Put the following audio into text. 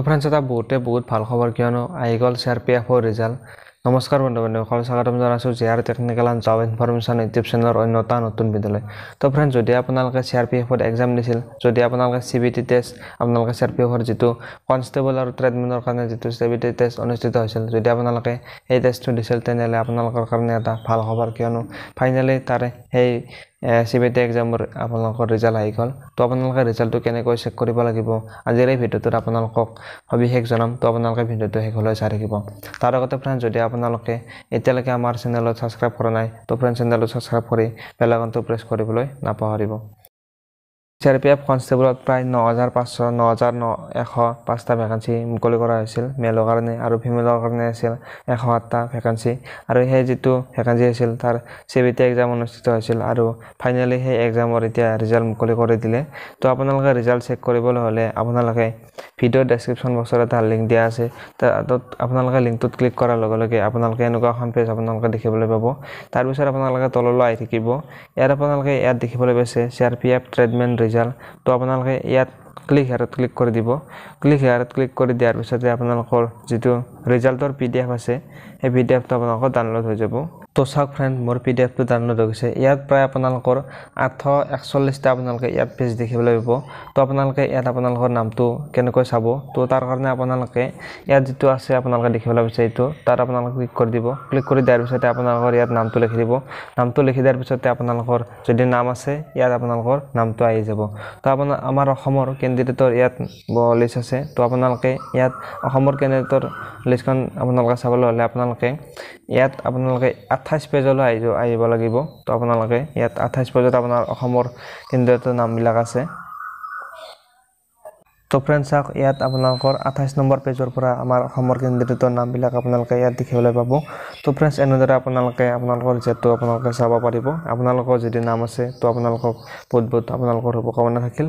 Friends এটা বহুত ভাল খবৰ কিয়নো আহি গ'ল CRPF ৰিজাল্ট। নমস্কাৰ বন্ধু-বান্ধৱীসকল, স্বাগতম জনাইছোঁ JR technical and job information YouTube চেনেলৰ অন্য এটা নতুন ভিডিঅ'লৈ। তো ফ্ৰেণ্ডছ, যদি আপোনালোকে CRPF এক্সাম দিছিল, যদি আপোনালোকে CBT টেষ্ট, আপোনালোকে CRPF যিটো কনষ্টেবল আৰু ট্ৰেডমেনৰ কাৰণে যিটো CBT টেষ্ট অনুষ্ঠিত হৈছিল, যদি আপোনালোকে সেই টেষ্টটো দিছিল, তেনেহ'লে আপোনালোকৰ কাৰণে এটা ভাল খবৰ কিয়নো ফাইনেলি তাৰে সেই CBT এক্সামৰ আপোনালোকৰ ৰিজাল্ট আহি গ'ল। তো আপোনালোকে ৰিজাল্টটো কেনেকৈ চেক কৰিব লাগিব, আজিৰ এই ভিডিঅ'টোত আপোনালোকক সবিশেষ জনাম। তো আপোনালোকে ভিডিঅ'টো শেষলৈ চাই থাকিব। তাৰ আগতে ফ্ৰেণ্ডছ, যদি আপোনালোকে এতিয়ালৈকে আমাৰ চেনেলত ছাবস্ক্ৰাইব কৰা নাই, তো ফ্ৰেণ্ডছ চেনেলটো ছাবস্ক্ৰাইব কৰি বেল আইকনটো প্ৰেছ কৰিবলৈ নাপাহৰিব। CRPF কনষ্টেবলত প্ৰায় 9,500-9,105টা ভেকেঞ্চি মুকলি কৰা হৈছিল মেলৰ কাৰণে, আৰু ফিমেলৰ কাৰণে আছিল 107টা ভেকেঞ্চি। আৰু সেই যিটো ভেকেঞ্চি আছিল তাৰ CBT এক্সাম অনুষ্ঠিত হৈছিল, আৰু ফাইনেলি সেই এক্সামৰ এতিয়া ৰিজাল্ট মুকলি কৰি দিলে। তো আপোনালোকে ৰিজাল্ট চেক কৰিবলৈ হ'লে আপোনালোকে ভিডিঅ'ৰ ডেছক্ৰিপশ্যন বক্সত এটা লিংক দিয়া আছে, তাত আপোনালোকে লিংকটোত ক্লিক কৰাৰ লগে লগে আপোনালোকে এনেকুৱা এখন পেজ আপোনালোকে দেখিবলৈ পাব। তাৰপিছত আপোনালোকে তললৈ আহি থাকিব। আপোনালোকে ইয়াত দেখিবলৈ পাইছে CRPF ট্ৰেডমেন ৰিজাল্ট। তো আপোনালোকে ইয়াত ক্লিক ক্লিক কৰি দিব। ক্লিক কৰি দিয়াৰ পিছতে আপোনালোকৰ যিটো ৰিজাল্টৰ PDF আছে, সেই PDFটো আপোনালোকৰ ডাউনলোড হৈ যাব। তো চাওক ফ্ৰেণ্ড, মোৰ PDFটো ডাউনলোড হৈ গৈছে। ইয়াত প্ৰায় আপোনালোকৰ 841টা আপোনালোকে ইয়াত পেজ দেখিবলৈ পাব। তো আপোনালোকে ইয়াত আপোনালোকৰ নামটো কেনেকৈ চাব, তো তাৰ কাৰণে আপোনালোকে ইয়াত যিটো আছে আপোনালোকে দেখিবলৈ পাইছে, এইটো তাত আপোনালোকে ক্লিক কৰি দিব। ক্লিক কৰি দিয়াৰ পিছতে আপোনালোকৰ ইয়াত নামটো লিখি দিব। নামটো লিখি দিয়াৰ পিছতে আপোনালোকৰ যদি নাম আছে, ইয়াত আপোনালোকৰ নামটো আহি যাব। তো আমাৰ অসমৰ কেণ্ডিডেটৰ ইয়াত লিষ্ট আছে। তো আপোনালোকে ইয়াত অসমৰ কেণ্ডিডেটৰ লিষ্টখন আপোনালোকে চাবলৈ হ'লে আপোনালোকে ইয়াত 28 পেজলৈ আহিব লাগিব। তো আপোনালোকে ইয়াত 28 পেজত আপোনাৰ অসমৰ কেণ্ডিডেটৰ নামবিলাক আছে। তো ফ্ৰেণ্ডছ চাওক, ইয়াত আপোনালোকৰ 28 নম্বৰ পেজৰ পৰা আমাৰ অসমৰ কেণ্ডিডেটৰ নামবিলাক আপোনালোকে ইয়াত দেখিবলৈ পাব। তো ফ্ৰেণ্ডছ, এনেদৰে আপোনালোকৰ ৰিজাল্টটো আপোনালোকে চাব পাৰিব। আপোনালোকৰ যদি নাম আছে, তো আপোনালোকক বহুত আপোনালোকৰ শুভকামনা থাকিল।